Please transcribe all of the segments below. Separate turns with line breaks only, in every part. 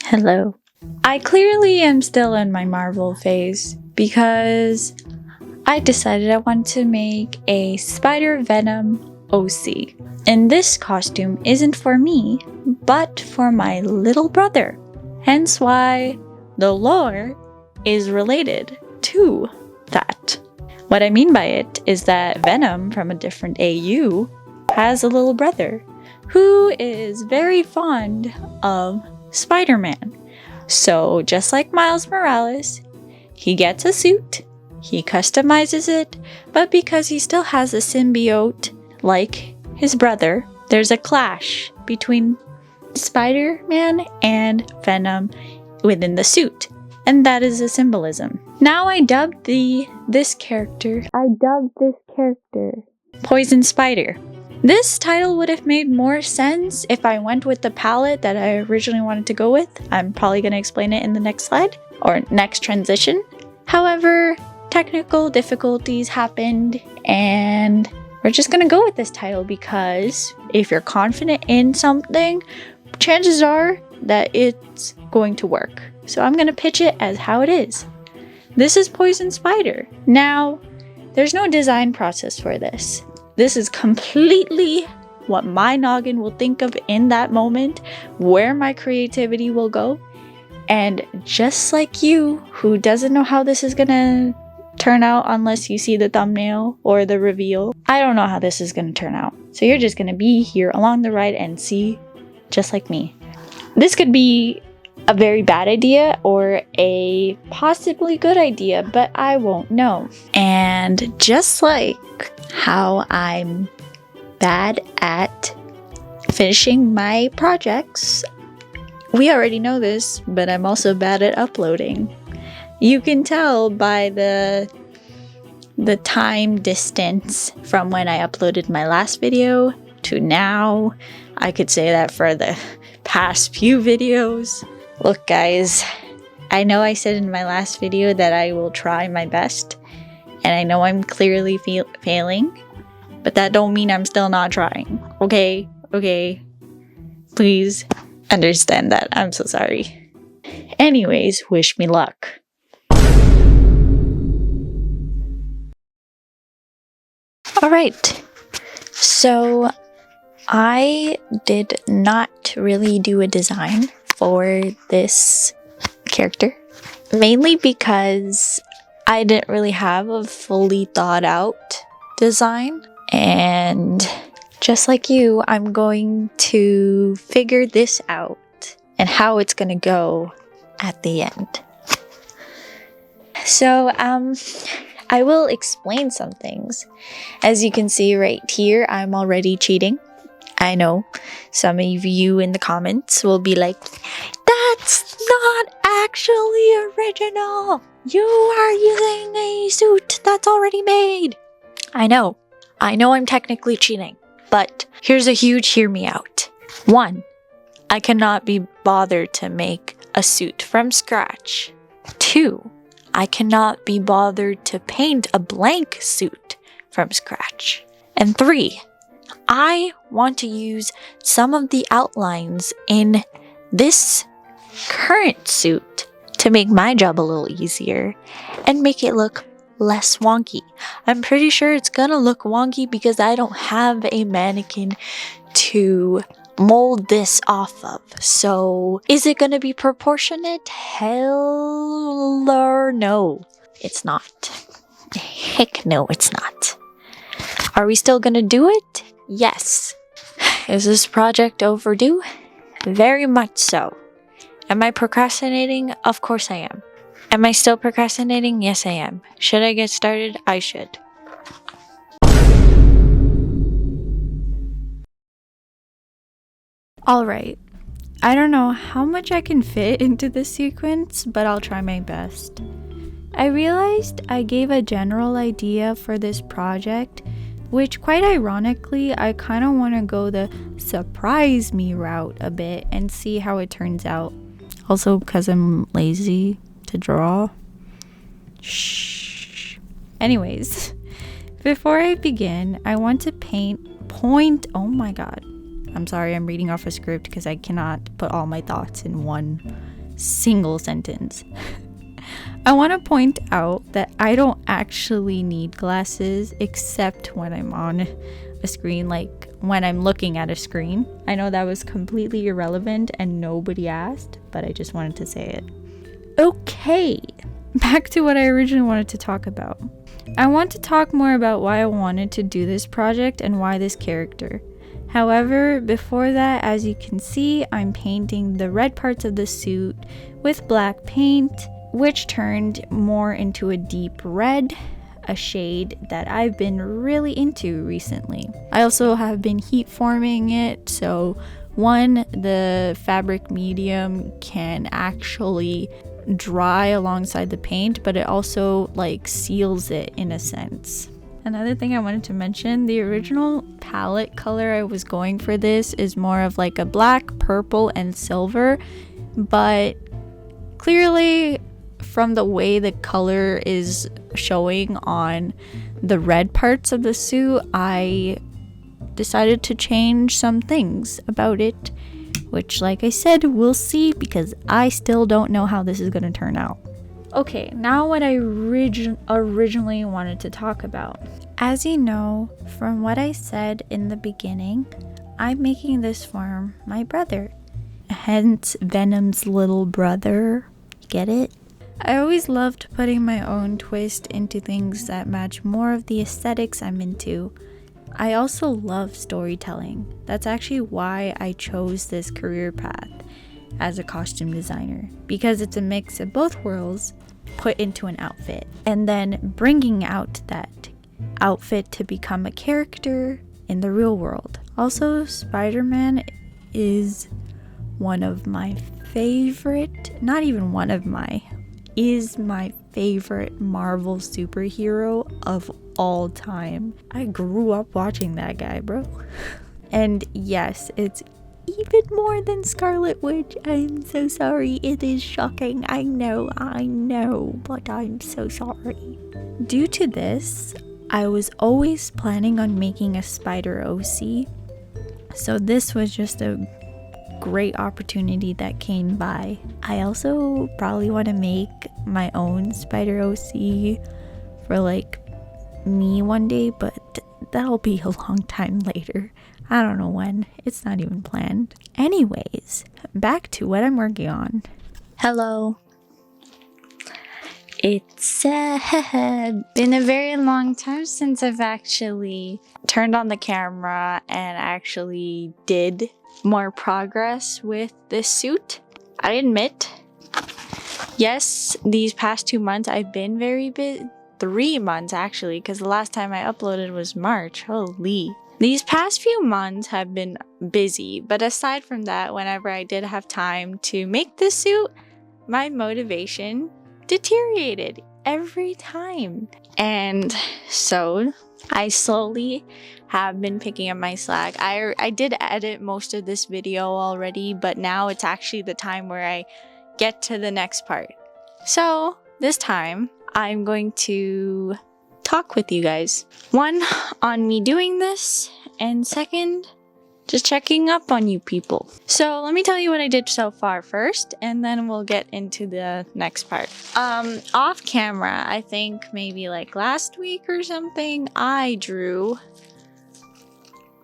Hello. I clearly am still in my Marvel phase because I decided I want to make a Spider Venom OC. And this costume isn't for me, but for my little brother. Hence why the lore is related to that. What I mean by it is that Venom from a different AU has a little brother who is very fond of Spider-Man. So just like Miles Morales, he gets a suit, he customizes it, but because he still has a symbiote like his brother, there's a clash between Spider-Man and Venom within the suit. And that is a symbolism. Now I dubbed this character Poison Spider. This title would have made more sense if I went with the palette that I originally wanted to go with. I'm probably going to explain it in the next slide or next transition. However, technical difficulties happened and we're just going to go with this title because if you're confident in something, chances are that it's going to work. So I'm going to pitch it as how it is. This is Poison Spider. Now, there's no design process for this. This is completely what my noggin will think of in that moment, where my creativity will go. And just like you, who doesn't know how this is gonna turn out unless you see the thumbnail or the reveal, I don't know how this is gonna turn out. So you're just gonna be here along the ride and see, just like me. This could be a very bad idea or a possibly good idea, but I won't know. And just like how I'm bad at finishing my projects, we already know this, but I'm also bad at uploading. You can tell by the time distance from when I uploaded my last video to now. I could say that for the past few videos. Look guys, I know I said in my last video that I will try my best, and I know I'm clearly failing, but that don't mean I'm still not trying. Okay? Please understand that. I'm so sorry. Anyways, wish me luck. Alright, so I did not really do a design for this character, mainly because I didn't really have a fully thought out design, and just like you, I'm going to figure this out and how it's gonna go at the end. So I will explain some things. As you can see right here, I'm already cheating. I know some of you in the comments will be like, that's not actually original. You are using a suit that's already made. I know I'm technically cheating, but here's a huge hear me out. 1, I cannot be bothered to make a suit from scratch. 2, I cannot be bothered to paint a blank suit from scratch. And 3, I want to use some of the outlines in this current suit to make my job a little easier and make it look less wonky. I'm pretty sure it's gonna look wonky because I don't have a mannequin to mold this off of. So is it gonna be proportionate? Hell no, it's not. Heck no, it's not. Are we still gonna do it? Yes. Is this project overdue? Very much so. Am I procrastinating? Of course I am. Am I still procrastinating? Yes, I am. Should I get started? I should. Alright. I don't know how much I can fit into this sequence, but I'll try my best. I realized I gave a general idea for this project, which quite ironically, I kind of want to go the surprise me route a bit and see how it turns out. Also because I'm lazy to draw. Shh. Anyways, before I begin, I want to oh my god. I'm sorry, I'm reading off a script because I cannot put all my thoughts in one single sentence. I want to point out that I don't actually need glasses except when I'm on a screen, like when I'm looking at a screen. I know that was completely irrelevant and nobody asked, but I just wanted to say it. Okay, back to what I originally wanted to talk about. I want to talk more about why I wanted to do this project and why this character. However, before that, as you can see, I'm painting the red parts of the suit with black paint, which turned more into a deep red, a shade that I've been really into recently. I also have been heat forming it, so one, the fabric medium can actually dry alongside the paint, but it also like seals it in a sense. Another thing I wanted to mention, the original palette color I was going for this is more of like a black, purple, and silver, but clearly from the way the color is showing on the red parts of the suit, I decided to change some things about it, which, like I said, we'll see because I still don't know how this is going to turn out. Okay, now what I originally wanted to talk about. As you know, from what I said in the beginning, I'm making this for my brother. Hence, Venom's little brother. Get it? I always loved putting my own twist into things that match more of the aesthetics I'm into. I also love storytelling. That's actually why I chose this career path as a costume designer, because it's a mix of both worlds put into an outfit and then bringing out that outfit to become a character in the real world. Also, Spider-Man is one of my favorite, is my favorite Marvel superhero of all time. I grew up watching that guy, bro. And yes, it's even more than Scarlet Witch. I'm so sorry. It is shocking. I know, but I'm so sorry. Due to this, I was always planning on making a spider OC. So this was just a great opportunity that came by. I also probably want to make my own spider OC for like me one day, but that'll be a long time later. I don't know when. It's not even planned. Anyways, back to what I'm working on. Hello. It's been a very long time since I've actually turned on the camera and actually did more progress with this suit. I admit, yes, these past 2 months I've been very busy. 3 months actually, because the last time I uploaded was March. Holy. These past few months have been busy, but aside from that, whenever I did have time to make this suit, my motivation deteriorated every time. And so I slowly have been picking up my slack. I did edit most of this video already, but now it's actually the time where I get to the next part. So this time I'm going to talk with you guys. One, on me doing this, and second, just checking up on you people. So let me tell you what I did so far first, and then we'll get into the next part. Off camera, I think maybe like last week or something, I drew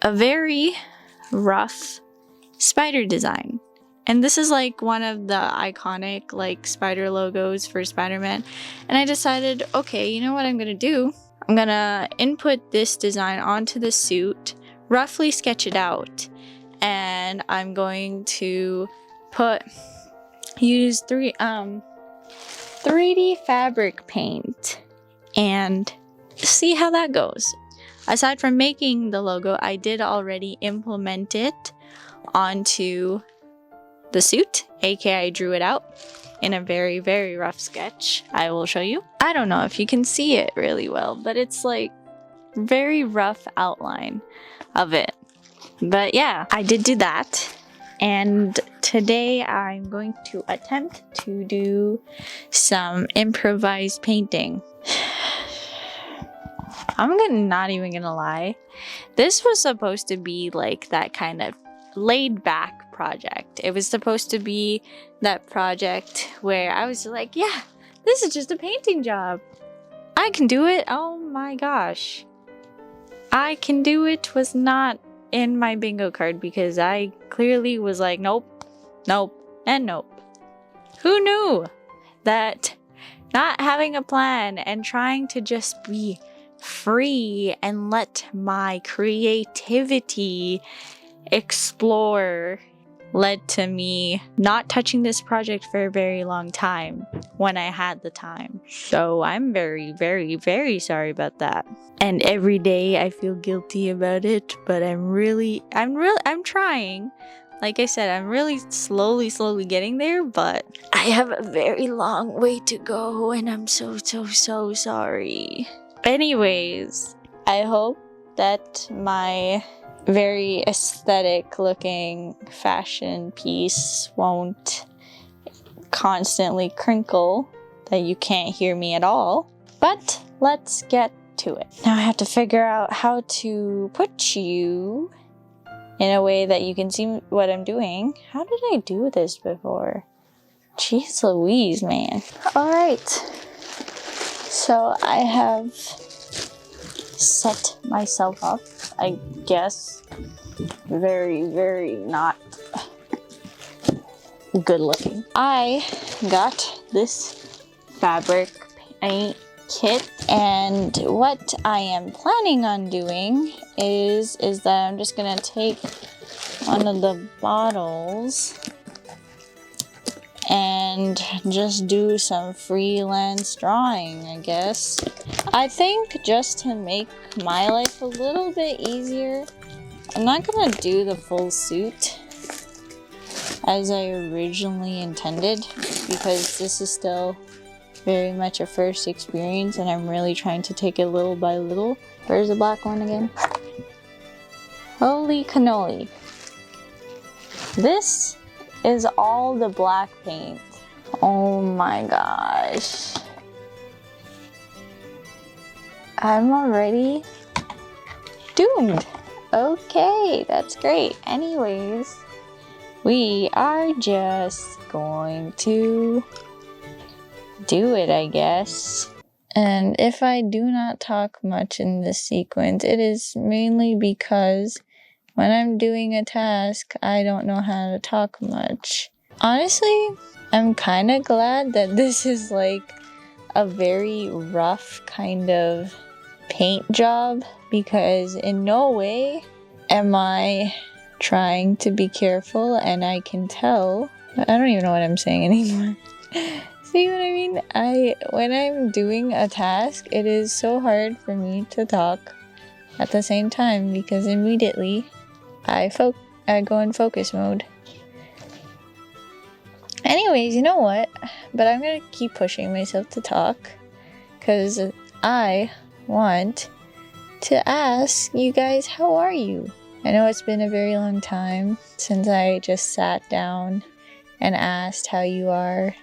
a very rough spider design. And this is like one of the iconic like spider logos for Spider-Man. And I decided, okay, you know what I'm gonna do? I'm gonna input this design onto the suit, roughly sketch it out, and I'm going to use 3D fabric paint and see how that goes. Aside from making the logo, I did already implement it onto the suit, aka I drew it out in a very, very rough sketch. I will show you. I don't know if you can see it really well, but it's like very rough outline of it. But yeah, I did do that. And today I'm going to attempt to do some improvised painting. I'm not even gonna lie. This was supposed to be like that kind of laid back project. It was supposed to be that project where I was like, yeah, this is just a painting job. I can do it. Oh my gosh. I can do it was not in my bingo card because I clearly was like, nope, nope, and nope. Who knew that not having a plan and trying to just be free and let my creativity explore led to me not touching this project for a very long time when I had the time. So I'm very, very, very sorry about that. And every day I feel guilty about it, but I'm trying. Like I said, I'm really slowly getting there, but I have a very long way to go and I'm so sorry. Anyways, I hope that my very aesthetic looking fashion piece won't constantly crinkle, that you can't hear me at all. But let's get to it. Now I have to figure out how to put you in a way that you can see what I'm doing. How did I do this before? Jeez Louise, man. Alright. So I have set myself up, I guess, very not good looking. I got this fabric paint kit, and what I am planning on doing is that I'm just gonna take one of the bottles and just do some freelance drawing, I guess. I think just to make my life a little bit easier, I'm not gonna do the full suit as I originally intended, because this is still very much a first experience and I'm really trying to take it little by little. Where's the black one again? Holy cannoli. This is all the black paint. Oh my gosh. I'm already doomed. Okay, that's great. Anyways, we are just going to do it, I guess. And if I do not talk much in this sequence, it is mainly because when I'm doing a task, I don't know how to talk much. Honestly, I'm kind of glad that this is like a very rough kind of paint job, because in no way am I trying to be careful, and I can tell. I don't even know what I'm saying anymore. See what I mean? When I'm doing a task, it is so hard for me to talk at the same time, because immediately I go in focus mode. Anyways, you know what? But I'm gonna keep pushing myself to talk, because I want to ask you guys, how are you? I know it's been a very long time since I just sat down and asked how you are.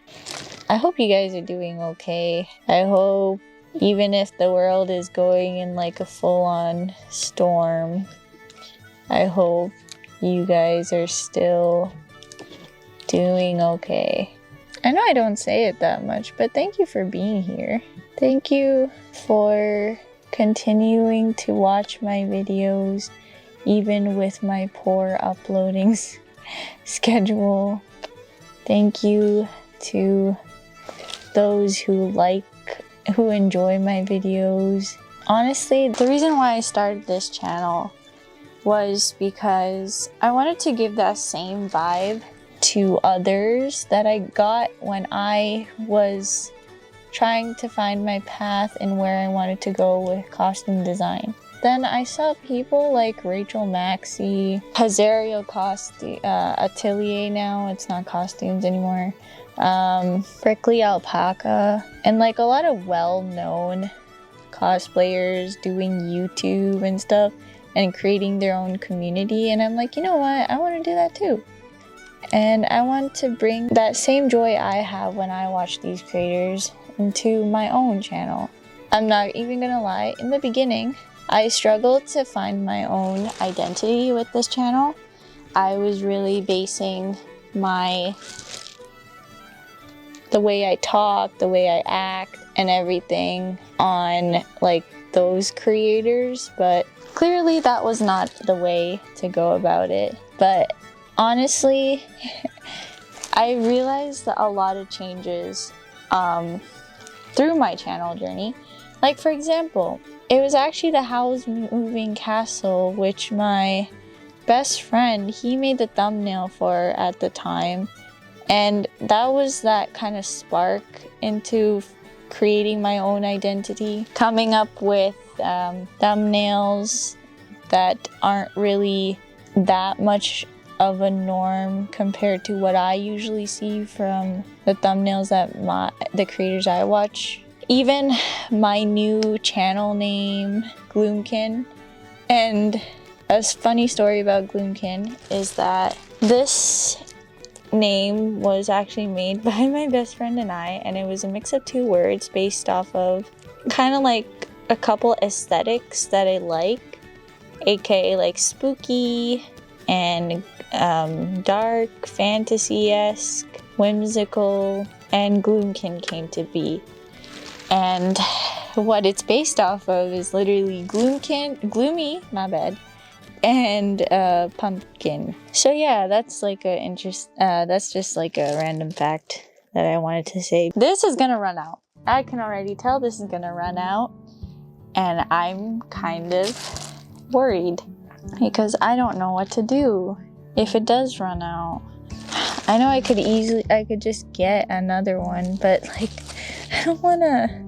I hope you guys are doing okay. I hope, even if the world is going in like a full-on storm, I hope you guys are still doing okay. I know I don't say it that much, but thank you for being here. Thank you for continuing to watch my videos, even with my poor uploading schedule. Thank you to those who enjoy my videos. Honestly, the reason why I started this channel was because I wanted to give that same vibe to others that I got when I was trying to find my path and where I wanted to go with costume design. Then I saw people like Rachel Maxey, Hazario Atelier now, it's not costumes anymore, Prickly Alpaca, and like a lot of well-known cosplayers doing YouTube and stuff and creating their own community, and I'm like, you know what, I want to do that too. And I want to bring that same joy I have when I watch these creators into my own channel. I'm not even gonna lie, in the beginning, I struggled to find my own identity with this channel. I was really basing the way I talk, the way I act, and everything on like those creators, but clearly that was not the way to go about it. But honestly, I realized that a lot of changes through my channel journey. Like, for example, it was actually the Howl's Moving Castle, which my best friend, he made the thumbnail for at the time. And that was that kind of spark into creating my own identity, coming up with thumbnails that aren't really that much of a norm compared to what I usually see from the thumbnails that the creators I watch. Even my new channel name, Gloomkin. And a funny story about Gloomkin is that this name was actually made by my best friend and I, and it was a mix of two words based off of kind of like a couple aesthetics that I like, aka like spooky and dark, fantasy-esque, whimsical, and Gloomkin came to be. And what it's based off of is literally gloomy, my bad, and pumpkin. So yeah, that's like that's just like a random fact that I wanted to say. This is gonna run out. I can already tell this is gonna run out, and I'm kind of worried because I don't know what to do if it does run out. I know I could just get another one, but like, I don't wanna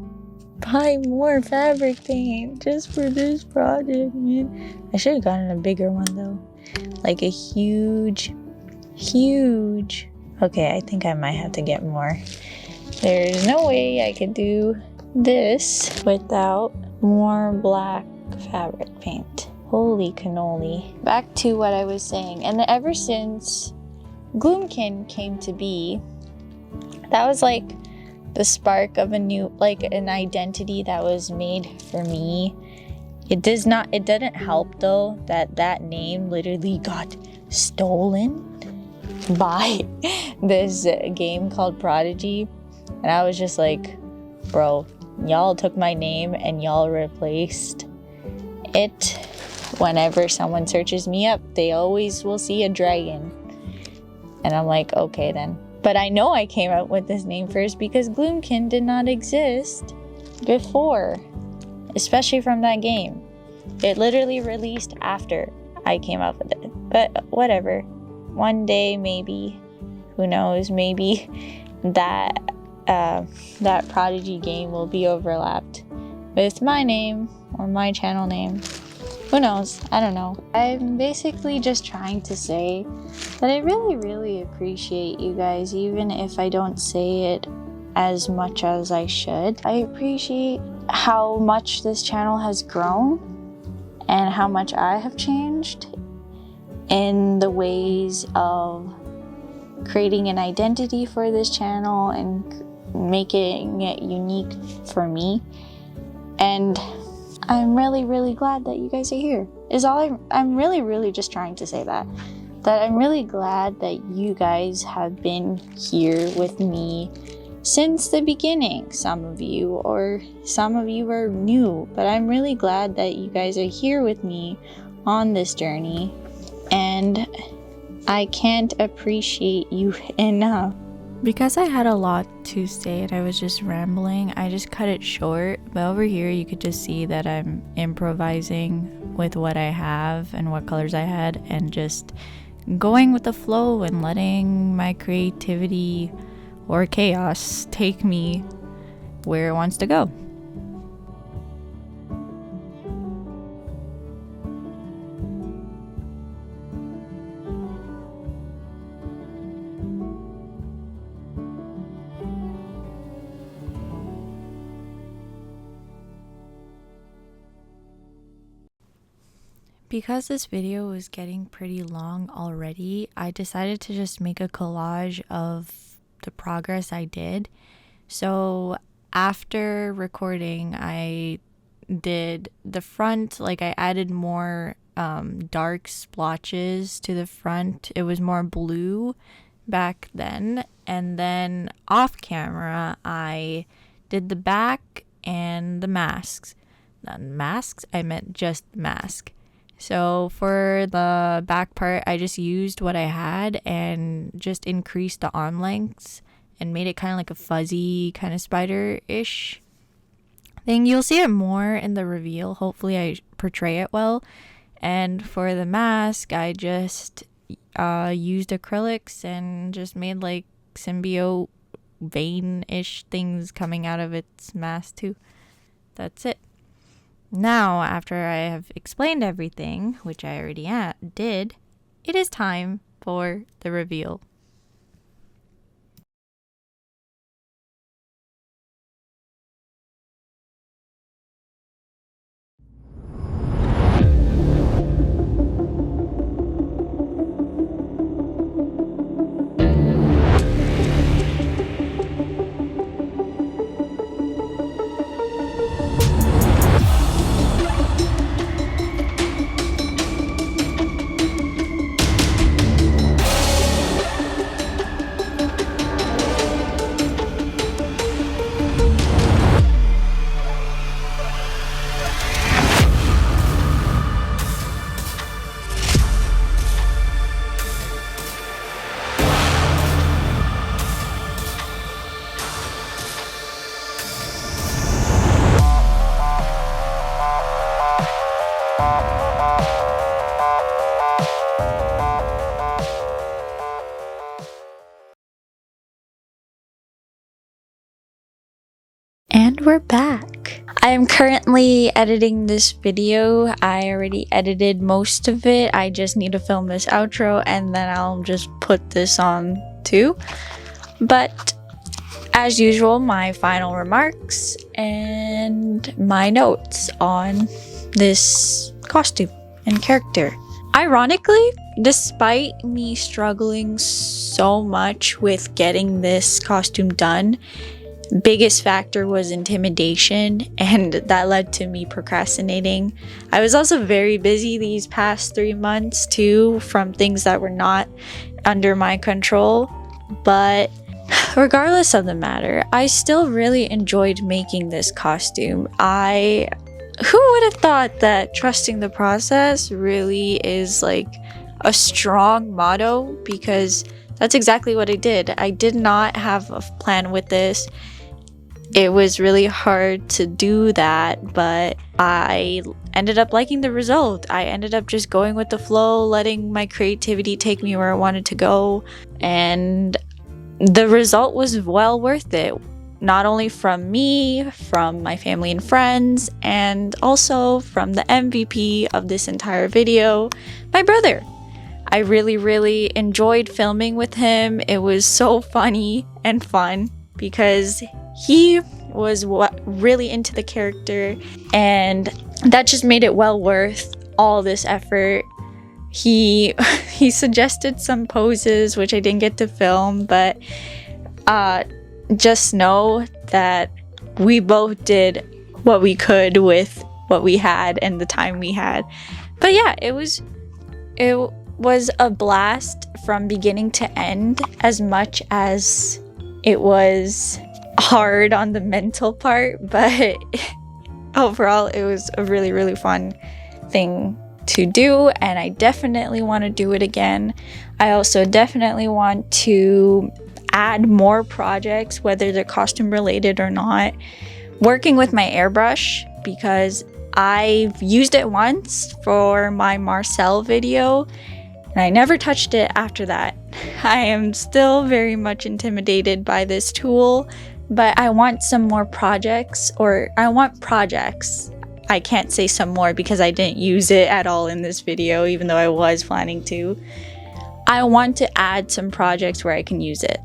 buy more fabric paint just for this project, man. I should have gotten a bigger one though. Like a huge. Okay, I think I might have to get more. There's no way I could do this without more black fabric paint. Holy cannoli. Back to what I was saying. And ever since Gloomkin came to be, that was like the spark of a new, like an identity that was made for me. It didn't help though that name literally got stolen by this game called Prodigy. And I was just like, bro, y'all took my name and y'all replaced it. Whenever someone searches me up, they always will see a dragon. And I'm like, okay then. But I know I came up with this name first because Gloomkin did not exist before, especially from that game. It literally released after I came up with it. But whatever. One day, maybe, who knows, maybe that Prodigy game will be overlapped with my name or my channel name. Who knows? I don't know. I'm basically just trying to say that I really, really appreciate you guys, even if I don't say it as much as I should. I appreciate how much this channel has grown and how much I have changed in the ways of creating an identity for this channel and making it unique for me. And I'm really, really glad that you guys are here. I'm really, really just trying to say that I'm really glad that you guys have been here with me since the beginning. Some of you are new, but I'm really glad that you guys are here with me on this journey, and I can't appreciate you enough.
Because I had a lot to say and I was just rambling, I just cut it short. But over here you could just see that I'm improvising with what I have and what colors I had, and just going with the flow and letting my creativity or chaos take me where it wants to go. Because this video was getting pretty long already, I decided to just make a collage of the progress I did. So after recording, I did the front, like I added more dark splotches to the front. It was more blue back then. And then off camera, I did the back and the masks. Not masks, I meant just mask. So for the back part, I just used what I had and just increased the arm lengths and made it kind of like a fuzzy kind of spider-ish thing. You'll see it more in the reveal. Hopefully I portray it well. And for the mask, I just used acrylics and just made like symbiote vein-ish things coming out of its mask too. That's it. Now, after I have explained everything, which I already did, it is time for the reveal.
And we're back. I am currently editing this video. I already edited most of it. I just need to film this outro and then I'll just put this on too. But as usual, my final remarks and my notes on this costume and character. Ironically, despite me struggling so much with getting this costume done, biggest factor was intimidation, and that led to me procrastinating. I was also very busy these past 3 months too, from things that were not under my control. But regardless of the matter, I still really enjoyed making this costume. Who would have thought that trusting the process really is like a strong motto? Because that's exactly what I did. I did not have a plan with this. It was really hard to do that, but I ended up liking the result. I ended up just going with the flow, letting my creativity take me where I wanted to go, and the result was well worth it. Not only from me, from my family and friends, and also from the MVP of this entire video, my brother. I really enjoyed filming with him. It was so funny and fun because he was really into the character, and that just made it well worth all this effort. He suggested some poses which I didn't get to film, but just know that we both did what we could with what we had and the time we had. But yeah, it was a blast from beginning to end, as much as it was hard on the mental part, but overall it was a really fun thing to do, and I definitely want to do it again. I also definitely want to add more projects, whether they're costume related or not. Working with my airbrush, because I've used it once for my Marcel video and I never touched it after that. I am still very much intimidated by this tool, but I want some more projects, or I want projects. I can't say some more because I didn't use it at all in this video, even though I was planning to. I want to add some projects where I can use it.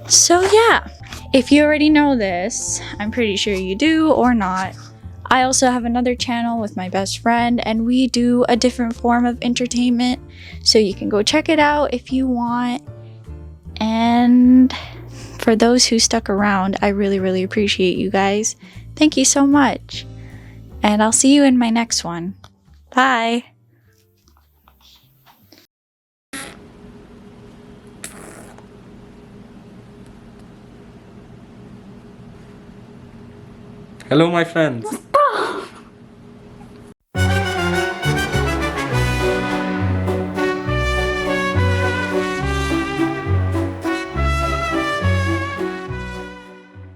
So yeah, if you already know this, I'm pretty sure you do or not. I also have another channel with my best friend, and we do a different form of entertainment, so you can go check it out if you want. And for those who stuck around, I really appreciate you guys. Thank you so much. And I'll see you in my next one. Bye!
Hello, my friends.